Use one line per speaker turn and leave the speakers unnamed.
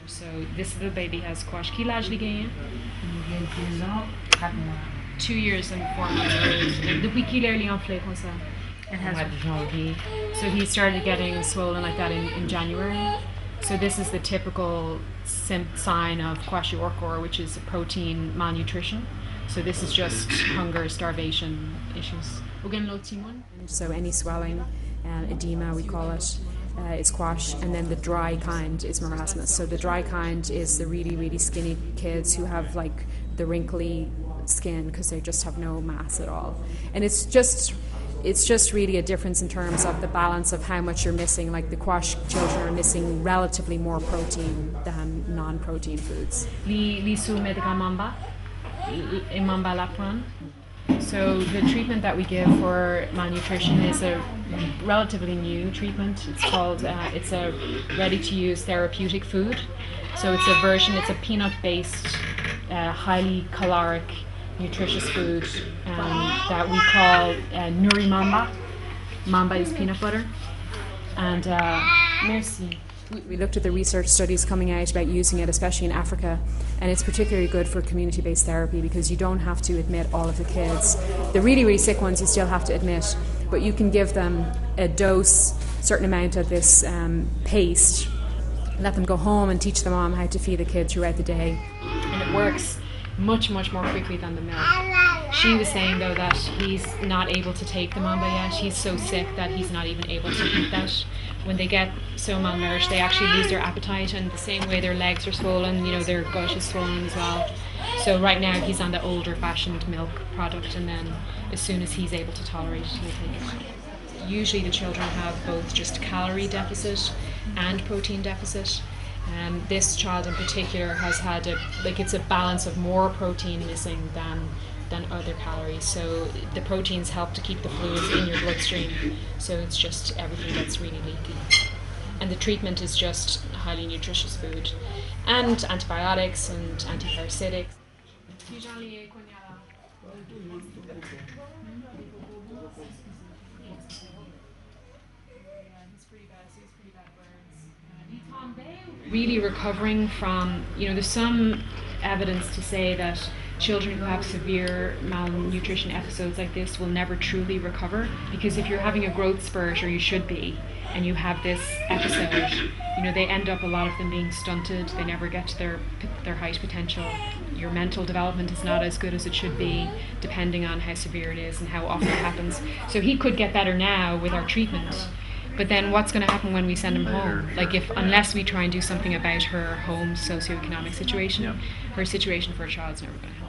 So this little baby has quash. Quel âge les gagne? 2 years and 4 months. Depuis qu'il est enflé comme ça. It has. So he started getting swollen like that in January. So this is the typical sign of kwashiorkor, which is protein malnutrition. So this is just hunger, starvation issues. So any swelling, edema we call it, is quash, and then the dry kind is marasmus. So the dry kind is the really, really skinny kids who have like the wrinkly skin because they just have no mass at all. And it's just really a difference in terms of the balance of how much you're missing. Like the quash children are missing relatively more protein than non-protein foods. So the treatment that we give for malnutrition is a relatively new treatment. It's called, it's a ready-to-use therapeutic food. So it's a peanut-based, highly caloric, nutritious food that we call Nuri Mamba. Mamba is peanut butter. And merci. We looked at the research studies coming out about using it, especially in Africa, and it's particularly good for community-based therapy because you don't have to admit all of the kids. The really, really sick ones you still have to admit, but you can give them a dose, certain amount of this paste, let them go home and teach the mom how to feed the kid throughout the day. And it works much, much more quickly than the milk. She was saying though that he's not able to take the mamba yet. He's so sick that he's not even able to eat that. When they get so malnourished, they actually lose their appetite, and the same way their legs are swollen, their gut is swollen as well. So right now he's on the older fashioned milk product, and then as soon as he's able to tolerate it, he'll take it. Usually the children have both just calorie deficit and protein deficit. This child in particular has had it's a balance of more protein missing than other calories. So the proteins help to keep the fluids in your bloodstream. So it's just everything gets really leaky. And the treatment is just highly nutritious food and antibiotics and antiparasitics. Really recovering from, there's some evidence to say that children who have severe malnutrition episodes like this will never truly recover, because if you're having a growth spurt, or you should be, and you have this episode, they end up, a lot of them, being stunted. They never get to their height potential. Your mental development is not as good as it should be, depending on how severe it is and how often it happens. So he could get better now with our treatment, but then what's going to happen when we send him home? Unless we try and do something about her home socioeconomic situation, her situation for a child is never going to help.